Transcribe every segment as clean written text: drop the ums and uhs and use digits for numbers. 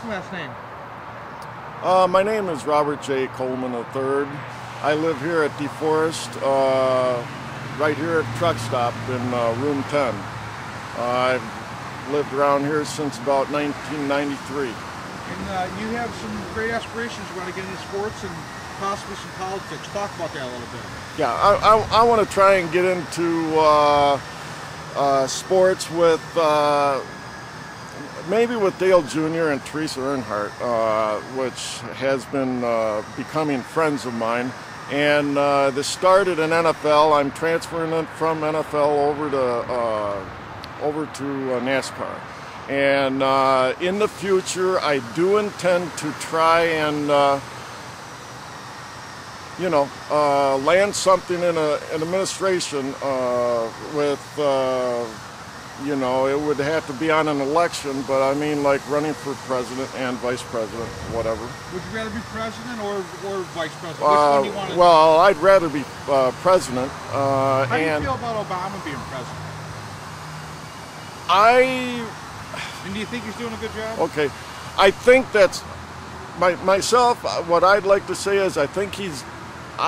and last name? My name is Robert J. Coleman III. I live here at DeForest, right here at Truck Stop in room 10. I've lived around here since about 1993. And you have some great aspirations. You want to get into sports and possibly some politics. Talk about that a little bit. Yeah, I want to try and get into sports with maybe with Dale Jr. and Teresa Earnhardt, which has been becoming friends of mine. And this started in NFL. I'm transferring it from NFL over to NASCAR. And in the future, I do intend to try and land something in an administration with, it would have to be on an election, but I mean like running for president and vice president, whatever. Would you rather be president or vice president? Which one do you want to Well, I'd rather be president. How do you feel about Obama being president? And do you think he's doing a good job? Okay. I think that's, myself, what I'd like to say is I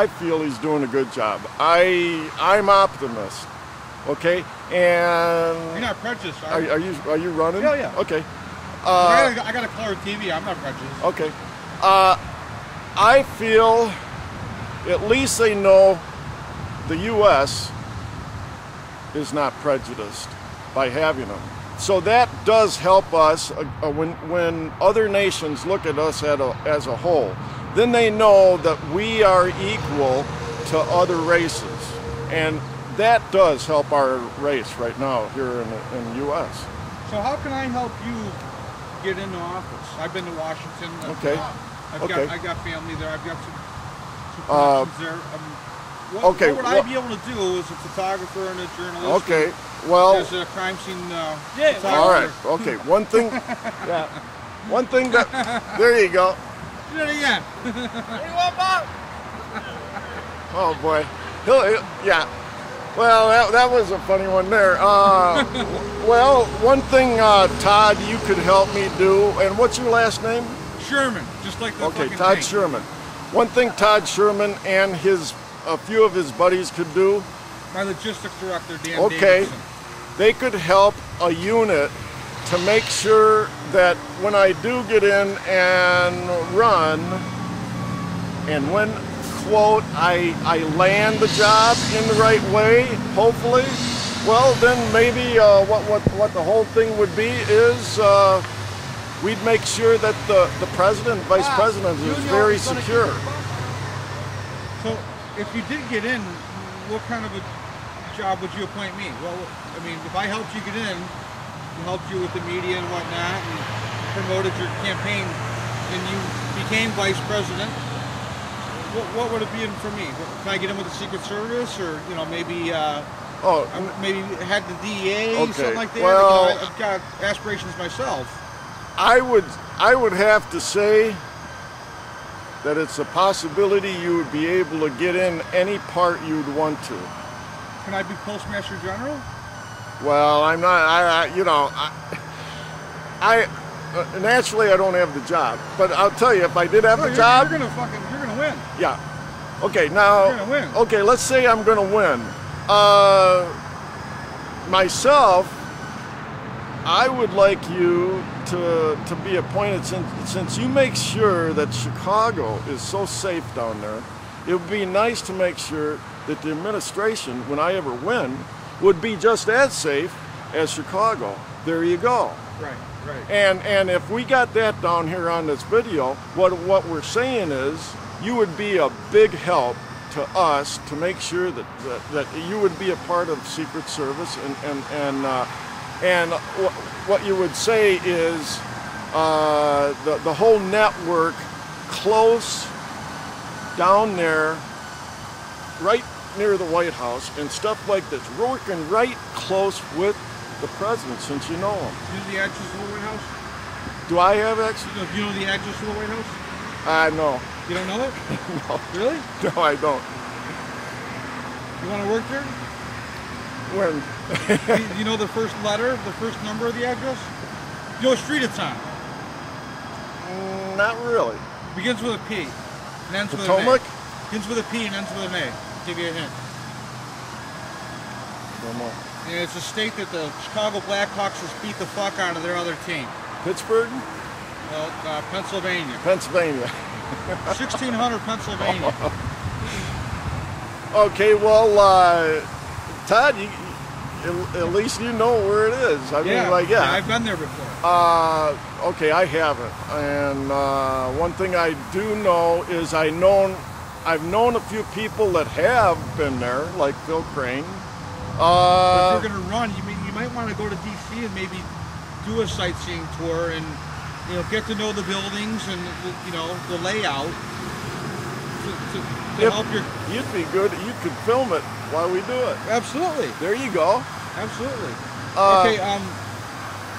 feel he's doing a good job. I'm optimist. Okay, and you're not prejudiced, are you running? Yeah. Okay. I got a color TV. I'm not prejudiced. Okay. I feel at least they know the U.S. is not prejudiced by having them. So that does help us when other nations look at us as a whole. Then they know that we are equal to other races, and that does help our race right now here in the U.S. So how can I help you get into office? I've been to Washington. Okay. I got family there. I've got some connections there. What would I be able to do as a photographer and a journalist? Okay. Well. As a crime scene photographer. All right. Okay. One thing. Yeah. One thing that. There you go. Do it again. What do you want, Bob? Oh boy. Yeah. Well, that was a funny one there. Well, one thing, Todd, you could help me do, and what's your last name? Sherman, just like the Okay, Todd thing. Sherman. One thing Todd Sherman and a few of his buddies could do. My logistics director, Dan Davidson. They could help a unit to make sure that when I do get in and run, and when quote, I land the job in the right way, hopefully, well then maybe what the whole thing would be is we'd make sure that the president and vice president is very secure. So if you did get in, what kind of a job would you appoint me? Well, I mean, if I helped you get in, helped you with the media and whatnot, and promoted your campaign, and you became vice president, what would it be in for me? Can I get in with the Secret Service, or maybe maybe head the DEA, something like that? Well, I've got aspirations myself. I would have to say that it's a possibility you would be able to get in any part you'd want to. Can I be Postmaster General? Well, I'm not. Naturally, I don't have the job, but I'll tell you, if I did have the job, you're gonna win. Yeah. Okay. Now. You're gonna win. Okay. Let's say I'm gonna win. Myself, I would like you to be appointed since you make sure that Chicago is so safe down there. It would be nice to make sure that the administration, when I ever win, would be just as safe as Chicago. There you go. Right. And if we got that down here on this video, what we're saying is you would be a big help to us to make sure that you would be a part of Secret Service, and what you would say is the whole network close down there, right near the White House and stuff like this, working right close with the president, since you know him. Do you know the address of the White House? Do I have access? Do you know the address of the White House? No. You don't know it? No. Really? No, I don't. You want to work there? When? You know the first letter, the first number of the address? You know what street it's on? Not really. Begins with a P and ends with Potomac? an A. Begins with a P and ends with an A. I'll give you a hint. And it's a state that the Chicago Blackhawks just beat the fuck out of their other team. Pittsburgh? Well, Pennsylvania. Pennsylvania. 1600 Pennsylvania. Okay, well, Todd, at least you know where it is. I mean, like, yeah. I've been there before. Okay, I haven't. And one thing I do know is I've known a few people that have been there, like Phil Crane. But if you're going to run, you might want to go to D.C. and maybe do a sightseeing tour and get to know the buildings and the layout to help your. You'd be good. You could film it while we do it. Absolutely. There you go. Absolutely. Okay.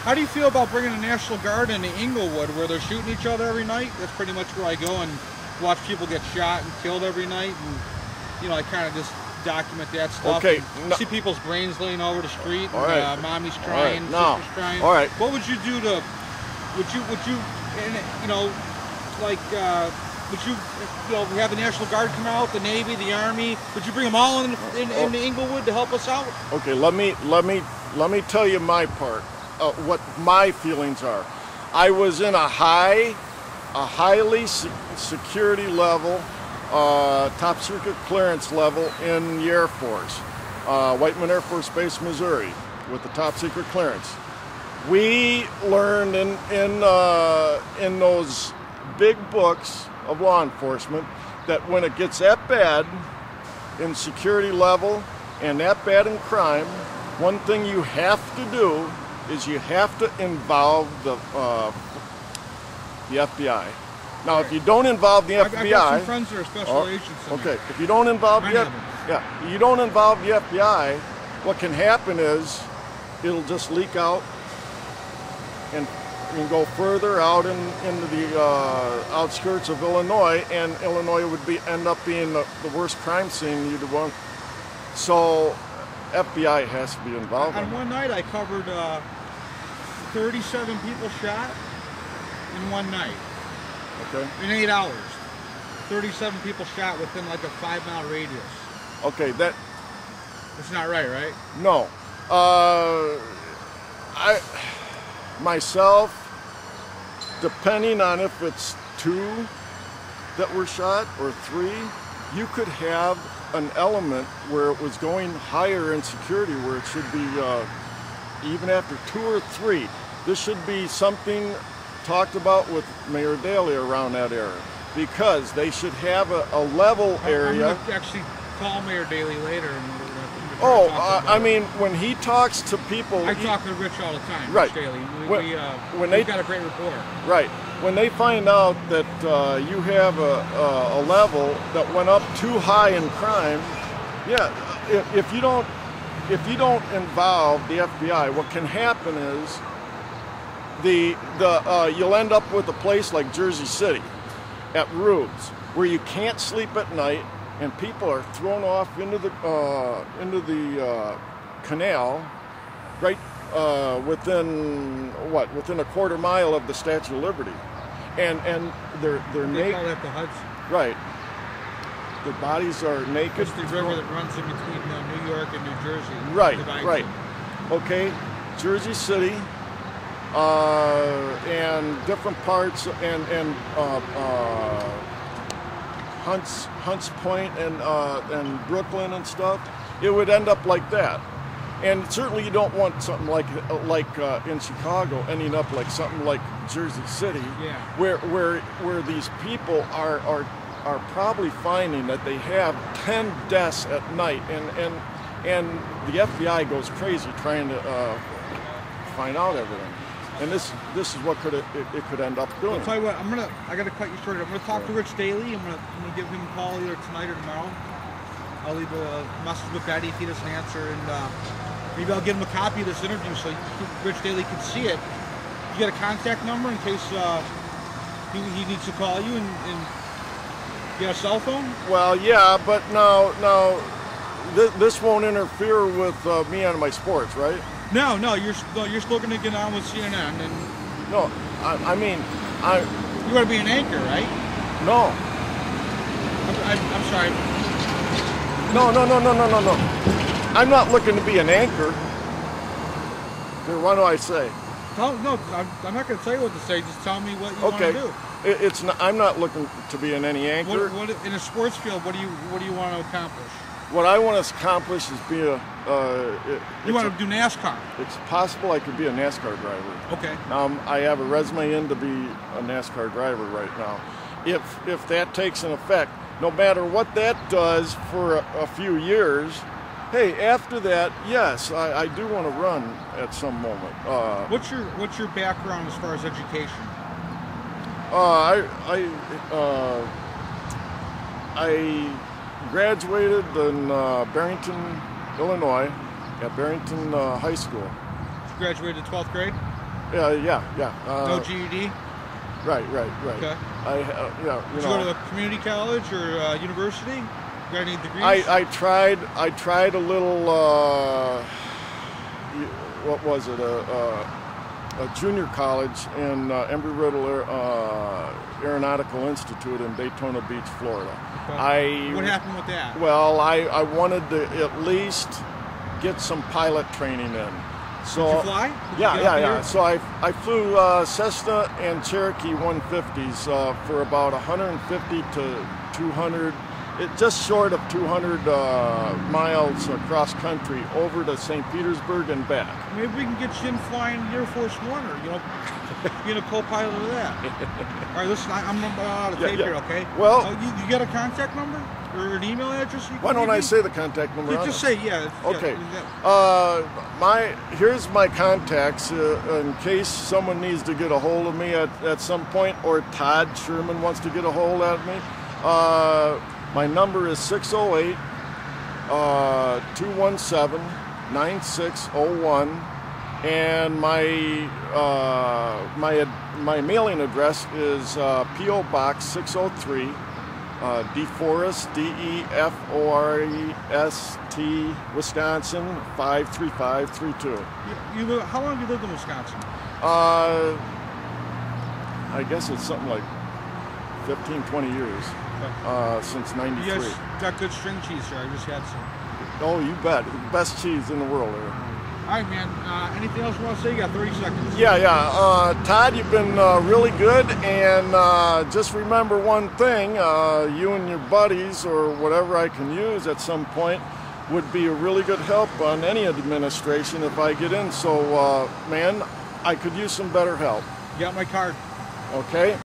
How do you feel about bringing a National Guard into Inglewood, where they're shooting each other every night? That's pretty much where I go and watch people get shot and killed every night, and I kind of just document that stuff. Okay. See people's brains laying over the street, and all right. mommy's crying, All right. sister's crying. All right. What would you do to? Would you have the National Guard come out, the Navy, the Army? Would you bring them all into Inglewood to help us out? Okay. Let me tell you my part. What my feelings are. I was in a highly security level, top secret clearance level in the Air Force, Whiteman Air Force Base, Missouri, with the top secret clearance. We learned in those big books of law enforcement that when it gets that bad in security level and that bad in crime, one thing you have to do is you have to involve the FBI. Now, if you don't involve the FBI, I've got some friends that are special agents. Okay, if you don't involve the FBI, what can happen is it'll just leak out and go further out into the outskirts of Illinois, and Illinois would end up being the worst crime scene you'd want. So, FBI has to be involved. On one night, I covered 37 people shot in one night. Okay. In 8 hours. 37 people shot within like a 5-mile radius. Okay, that's not right? No. I myself, depending on if it's 2 that were shot or 3, you could have an element where it was going higher in security, where it should be even after 2 or 3. This should be something talked about with Mayor Daley around that area, because they should have a level area. I'm going to actually call Mayor Daley later. I mean, when he talks to people, I talk to Rich all the time. Right. Rich Daley. We've got a great rapport. Right. When they find out that you have a level that went up too high in crime, if you don't involve the FBI, what can happen is you'll end up with a place like Jersey City at Rube's, where you can't sleep at night, and people are thrown off into the canal, right within a quarter mile of the Statue of Liberty, and they're They naked. call that the Hudson. Right. Their bodies are naked. It's the river that runs in between New York and New Jersey. Right. Okay. Jersey City. And different parts, and Hunts Point and Brooklyn and stuff, it would end up like that. And certainly you don't want something like in Chicago ending up like something like Jersey City, where these people are probably finding that they have 10 deaths at night, and the FBI goes crazy trying to find out everything. And this is what it could end up doing. I'll tell you what, I got to cut you short. I'm going to talk to Rich Daley. I'm going to give him a call either tonight or tomorrow. I'll leave a message with Betty if he doesn't answer, and maybe I'll give him a copy of this interview so Rich Daley can see it. You got a contact number in case he needs to call you, and you got a cell phone? Well, yeah, but no, this won't interfere with me on my sports, right? No, you're still going to get on with CNN, and no, I mean, You want to be an anchor, right? No. I'm sorry. No. I'm not looking to be an anchor. Then what do I say? No, I'm not going to tell you what to say. Just tell me what you want to do. It's not, I'm not looking to be in any anchor. What in a sports field? What do you want to accomplish? What I want to accomplish is be a. You want to do NASCAR? It's possible I could be a NASCAR driver. Okay. I have a resume in to be a NASCAR driver right now. If that takes an effect, no matter what that does for a few years, hey, after that, yes, I do want to run at some moment. What's your background as far as education? I graduated in Barrington, Illinois, at Barrington High School. You graduated 12th grade? Yeah. No GED? Right. Okay. You Did you go to a community college or university? You got any degrees? I tried a little. What was it? A junior college in Embry-Riddle Aeronautical Institute in Daytona Beach, Florida. Okay. What happened with that? Well, I wanted to at least get some pilot training in. So, did you fly? Yeah. So I flew Cessna and Cherokee 150s for about 150 to 200, just short of 200 miles across country over to St. Petersburg and back. Maybe we can get you in flying Air Force One, or being a co-pilot of that. All right, listen, I'm out of tape here, okay? Well, you got a contact number or an email address? Why don't I say the contact number? Just say Okay. Here's my contacts in case someone needs to get a hold of me at some point, or Todd Sherman wants to get a hold of me. My number is 608-217-9601, and my mailing address is P.O. Box 603, DeForest, DeForest, Wisconsin 53532. How long have you lived in Wisconsin? I guess it's something like 15, 20 years. Since '93. You guys got good string cheese here. I just had some. Oh, you bet. The best cheese in the world here. All right, man. Anything else you want to say? You got 30 seconds. Yeah. Todd, you've been really good. And just remember one thing. You and your buddies, or whatever I can use at some point, would be a really good help on any administration if I get in. So, man, I could use some better help. You got my card. Okay.